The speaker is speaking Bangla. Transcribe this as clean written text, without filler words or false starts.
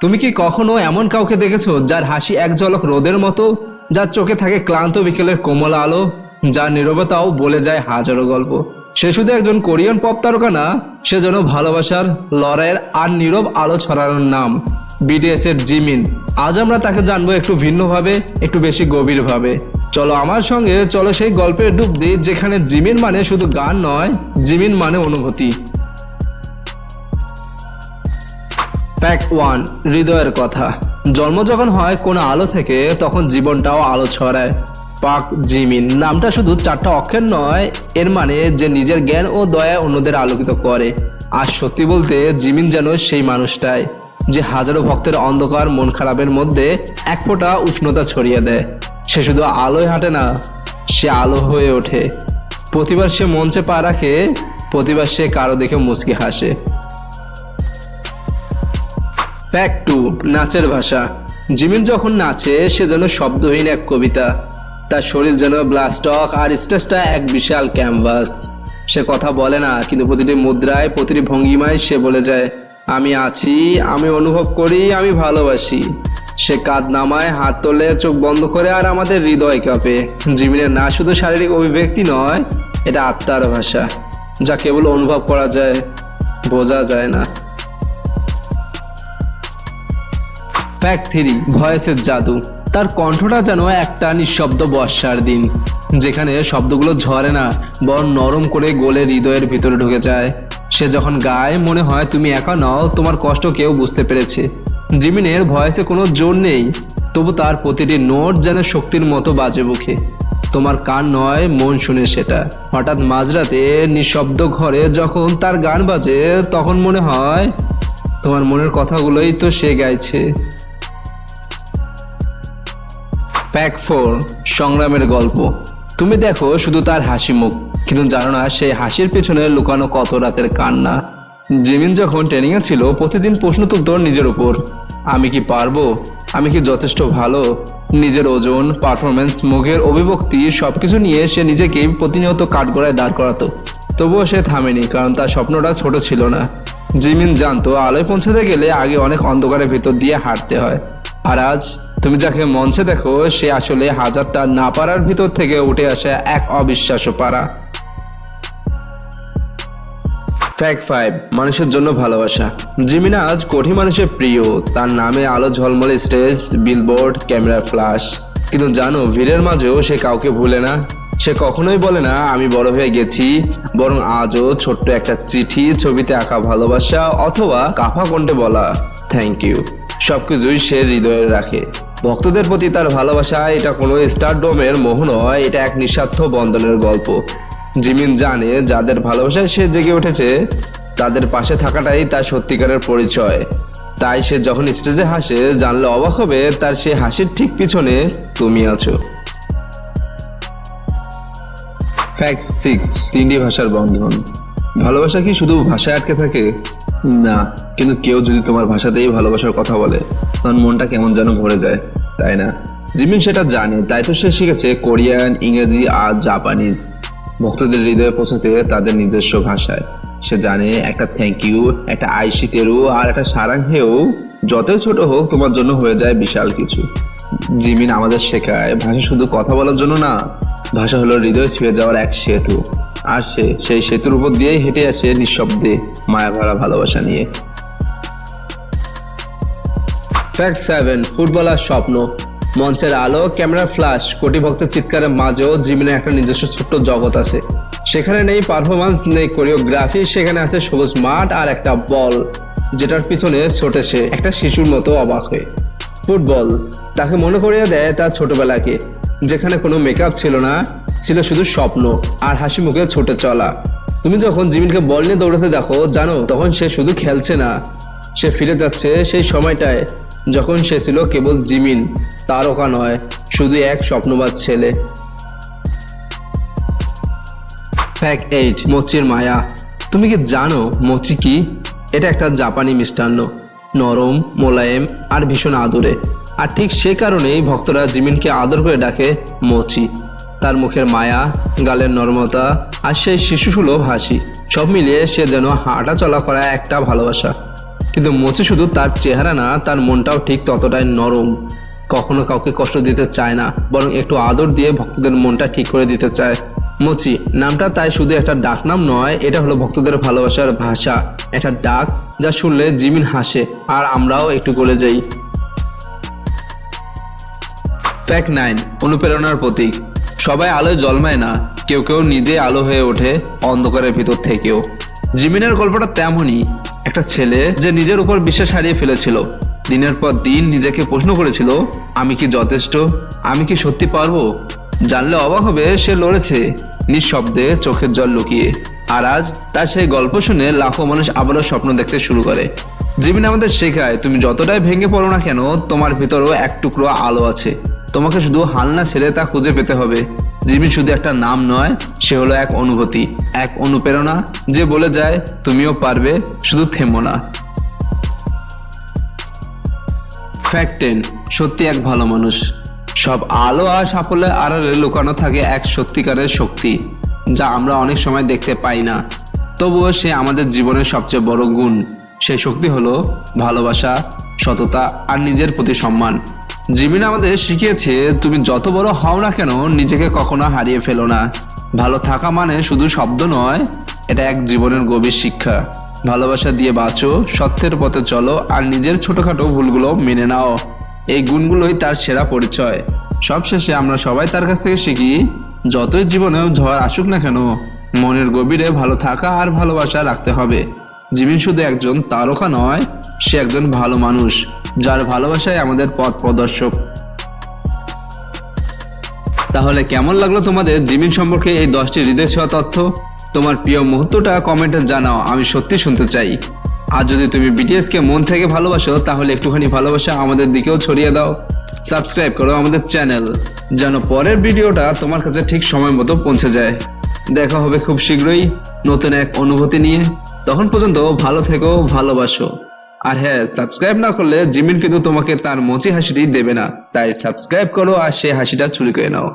তুমি কি কখনো এমন কাউকে দেখেছো যার হাসি এক ঝলক রোদের মতো, যার চোখে থাকে ক্লান্ত বিকেলের কোমল আলো, যার নীরবতাও বলে যায় হাজারো গল্প? সে শুধু একজন কোরিয়ান পপ তারকা না, সে যেন ভালোবাসার, লড়াইয়ের আর নীরব আলো ছড়ানোর নাম, বিটিএস এর জিমিন। আজ আমরা তাকে জানবো একটু ভিন্নভাবে, একটু বেশি গভীরভাবে। চলো আমার সঙ্গে, চলো সেই গল্পের ডুব দিই যেখানে জিমিন মানে শুধু গান নয়, জিমিন মানে অনুভূতি। ফ্যাক্ট 1, হৃদয়ের কথা। জন্ম যখন হয় কোনো আলো থেকে, তখন জীবনটাও আলো ছড়ায়। পাক জিমিন নামটা শুধু 4টা অক্ষর নয়, এর মানে যে নিজের জ্ঞান ও দয়া অন্যদের আলোকিত করে। আর সত্যি বলতে জিমিন যেন সেই মানুষটাই, যে হাজারো ভক্তের অন্ধকার মন খারাপের মধ্যে এক ফোঁটা উষ্ণতা ছড়িয়ে দেয়। সে শুধু আলোয় হাঁটে না, সে আলো হয়ে ওঠে। প্রতিবার সে মঞ্চে পা রাখে, প্রতিবার সে কারো দেখে মুচকি হাসে। ফ্যাক্ট 2, নাচের ভাষা। জিমিন যখন নাচে সে যেন শব্দহীন এক কবিতা। তার শরীর যেন ব্লাস্টক আর স্টেজটা এক বিশাল ক্যানভাস। সে কথা বলে না, কিন্তু প্রতিটি মুদ্রায়, প্রতিটি ভঙ্গিমায় সে বলে যায়, আমি আছি, আমি অনুভব করি, আমি ভালোবাসি। সে কাঁধ নামায়, হাত তোলে, চোখ বন্ধ করে, আর আমাদের হৃদয় কাঁপে। জিমিনের না শুধু শারীরিক অভিব্যক্তি নয়, এটা আত্মার ভাষা, যা কেবল অনুভব করা যায়, বোঝা যায় না। ফ্যাক্ট 3, ভয়েসের জাদু। তার কণ্ঠটা যেন একটা নিঃশব্দ বর্ষার দিন, যেখানে শব্দগুলো ঝরে না, বরং নরম করে গলে হৃদয়ের ভিতরে ঢুকে যায়। সে যখন গায় মনে হয় তুমি একা নও, তোমার কষ্ট কেউ বুঝতে পেরেছে। জিমিনের ভয়েসে কোনো জোর নেই, তবু তার প্রতিটি নোট যেন শক্তির মতো বাজে বুকে। তোমার কান নয়, মন শুনে সেটা। হঠাৎ মাঝরাতে নিঃশব্দ ঘরে যখন তার গান বাজে, তখন মনে হয় তোমার মনের কথাগুলোই তো সে গাইছে। ফ্যাক্ট 4, সংগ্রামের গল্প। তুমি দেখো শুধু তার হাসি মুখ, কিন্তু জানো না সেই হাসির পেছনে লুকানো কত রাতের কান্না। জিমিন যখন ট্রেনিংয়ে ছিল, প্রতিদিন প্রশ্ন তুলত নিজের উপর, আমি কি পারবো, আমি কি যথেষ্ট ভালো। নিজের ওজন, পারফরমেন্স, মুখের অভিব্যক্তি সবকিছু নিয়ে সে নিজেকেই প্রতিনিয়ত কাঠগড়ায় দাঁড় করাতো। তবুও সে থামেনি, কারণ তার স্বপ্নটা ছোট ছিল না। জিমিন জানতো আলোয় পৌঁছাতে গেলে আগে অনেক অন্ধকারের ভিতর দিয়ে হাঁটতে হয়। আর আজ তুমি যাকে মঞ্চে দেখো, সে আসলে হাজারটা না পারার ভিতর থেকে উঠে আসে এক অবিশ্বাস্য পারা। ফ্যাক্ট 5, মানুষের জন্য ভালোবাসা। জিমিন আজ কোটি মানুষের প্রিয়। তার নামে আলো ঝলমলে স্টেজ, বিলবোর্ড, ক্যামেরার ফ্ল্যাশ। কিন্তু জানো, ভিড়ের মাঝেও সে কাউকে ভুলে না। সে কখনোই বলে না আমি বড় হয়ে গেছি, বরং আজও ছোট্ট একটা চিঠি, ছবিতে আঁকা ভালোবাসা, অথবা কাফা কণ্ঠে বলা থ্যাংক ইউ, সবকিছুই সে হৃদয়ে রাখে। ভক্তদের প্রতি তার ভালোবাসা এটা কোনো স্টারডমের মোহ নয়, এটা এক নিঃস্বার্থ বন্ধনের গল্প। জিমিন জানে যাদের ভালোবাসায় সে জেগে উঠেছে, তাদের পাশে থাকাটাই তার সত্যিকারের পরিচয়। তাই সে যখন স্টেজে হাসে, জানলে অবাক হবে তার সে হাসির ঠিক পিছনে তুমি আছো। ফ্যাক্ট 6, 3টি ভাষার বন্ধন। ভালোবাসা কি শুধু ভাষায় আটকে থাকে? না, কিন্তু কেউ যদি তোমার ভাষাতেই ভালোবাসার কথা বলে, তখন মনটা কেমন যেন ভরে যায়, তাই না? জিমিন সেটা জানে, তাই তো সে শিখেছে কোরিয়ান, ইংরেজি আর জাপানিজ। ভক্তদের হৃদয়ে পৌঁছাতে তাদের নিজস্ব ভাষায়। সে জানে একটা থ্যাংক ইউ, একটা আইসি তেরু আর একটা সারাংহেও যতই ছোট হোক, তোমার জন্য হয়ে যায় বিশাল কিছু। জিমিন আমাদের শেখায় ভাষা শুধু কথা বলার জন্য না, ভাষা হলো হৃদয় ছুঁয়ে যাওয়ার এক সেতু। আর সে সেই সেতুর উপর দিয়েই হেঁটে আসে নিঃশব্দে, মায়া ভরা ভালোবাসা নিয়ে। ফ্যাক্ট 7, ফুটবল আর স্বপ্ন। মঞ্চের আলো, ক্যামেরার ফ্ল্যাশ, কোটি ভক্তের চিৎকারের মাঝেও জিমিনের একটা নিজস্ব ছোট্ট জগৎ আছে। সেখানে নেই পারফরমেন্স, নেই কোরিওগ্রাফি, সেখানে আছে সবুজ মাঠ আর একটা বল, যেটার পিছনে ছোটে সে একটা শিশুর মতো অবাক হয়ে। ফুটবল তাকে মনে করিয়ে দেয় তার ছোটবেলাকে, যেখানে কোনো মেকআপ ছিল না, ছিল শুধু স্বপ্ন আর হাসি মুখে ছুটে চলা। তুমি যখন জিমিনকে বল নিয়ে দৌড়াতে দেখো, জানো তখন সে শুধু খেলছে না, সে ফিরে যাচ্ছে সেই সময়টায় যখন সে ছিল কেবল জিমিন, তারকা নয়, শুধু এক স্বপ্নবাজ ছেলে। ফ্যাক্ট 8, মোচির মায়া। তুমি কি জানো মোচি কি? এটা একটা জাপানি মিষ্টান্ন, নরম, মোলায়েম আর ভীষণ আদুরে। আর ঠিক সে কারণেই ভক্তরা জিমিনকে আদর করে ডাকে মোচি। তার মুখের মায়া, গালের নরমতা আর সেই শিশুসুলভ হাসি, সব মিলিয়ে সে যেন হাঁটা চলা করা একটা ভালোবাসা। কিন্তু মোচি শুধু তার চেহারা না, তার মনটাও ঠিক ততটাই নরম। কখনো কাউকে কষ্ট দিতে চায় না, বরং একটু আদর দিয়ে ভক্তদের মনটা ঠিক করে দিতে চায়। মোচি নামটা তাই শুধু একটা ডাক নাম নয়, এটা হলো ভক্তদের ভালোবাসার ভাষা, একটা ডাক যা শুনলে জিমিন হাসে আর আমরাও একটু গলে যাই। ফ্যাক্ট 9, অনুপ্রেরণার প্রতীক। সবাই আলোয় জন্মায় না, কেউ কেউ নিজে আলো হয়ে ওঠে অন্ধকারের ভিতর থেকেও। জিমিনের গল্পটা তেমনই, একটা ছেলে যে নিজের উপর বিশ্বাস হারিয়ে ফেলেছিল, দিনের পর দিন নিজেকে প্রশ্ন করেছিল, আমি কি যথেষ্ট, আমি কি সত্যি পারবো। জানলে অবাক হবে, সে লড়েছে নিঃশব্দে, চোখের জল লুকিয়ে। আর আজ তার সেই গল্প শুনে লাখো মানুষ আবারও স্বপ্ন দেখতে শুরু করে। জিমিন আমাদের শেখায়, তুমি যতটাই ভেঙে পড়ো না কেন, তোমার ভিতরেও এক টুকরো আলো আছে, তোমাকে শুধু হাল না ছেড়ে তা খুঁজে পেতে হবে। জিমিন শুধু একটা নাম নয়, সে হলো এক অনুভূতি, এক অনুপ্রেরণা যে বলে যায় তুমিও পারবে, শুধু থেমো না। ফ্যাক্ট 10, সত্যি এক ভালো মানুষ। সব আলো আর সাফল্যের আড়ালে লুকানো থাকে এক সত্যিকারের শক্তি, যা আমরা অনেক সময় দেখতে পাই না, তবুও সে আমাদের জীবনের সবচেয়ে বড় গুণ। সেই শক্তি হলো ভালোবাসা, সততা আর নিজের প্রতি সম্মান। জিমিন আমাদের শিখিয়েছে, তুমি যত বড় হও না কেন, নিজেকে কখনো হারিয়ে ফেলো না। ভালো থাকা মানে শুধু শব্দ নয়, এটা এক জীবনের গভীর শিক্ষা। ভালোবাসা দিয়ে বাঁচো, সত্যের পথে চলো আর নিজের ছোটখাটো ভুলগুলো মেনে নাও। এই গুণগুলোই তার সেরা পরিচয়। সবশেষে আমরা সবাই তার কাছ থেকে শিখি, যতই জীবনে ঝড় আসুক না কেন, মনের গভীরে ভালো থাকা আর ভালোবাসা রাখতে হবে। জিমিন শুধু একজন তারকা নয়, সে একজন ভালো মানুষ, যার ভালোবাসায় আমাদের পথ প্রদর্শক। তাহলে কেমন লাগলো তোমাদের জিমিন সম্পর্কে এই 10টি হৃদয় ছোঁয়া তথ্য? তোমার প্রিয় মুহূর্তটা কমেন্টে জানাও, আমি সত্যি শুনতে চাই। আর যদি তুমি বিটিএসকে মন থেকে ভালোবাসো, তাহলে একটুখানি ভালোবাসা আমাদের দিকেও ছড়িয়ে দাও। সাবস্ক্রাইব করো আমাদের চ্যানেল, যেন পরের ভিডিওটা তোমার কাছে ঠিক সময় মতো পৌঁছে যায়। দেখা হবে খুব শীঘ্রই নতুন এক অনুভূতি নিয়ে। তখন পর্যন্ত ভালো থেকো, ভালোবাসো। আর হ্যাঁ, সাবস্ক্রাইব না করলে জিমিন কিন্তু তোমাকে তার মুচি হাসিটি দেবে না, তাই সাবস্ক্রাইব করো আর সেই হাসিটা চুরি করে নাও।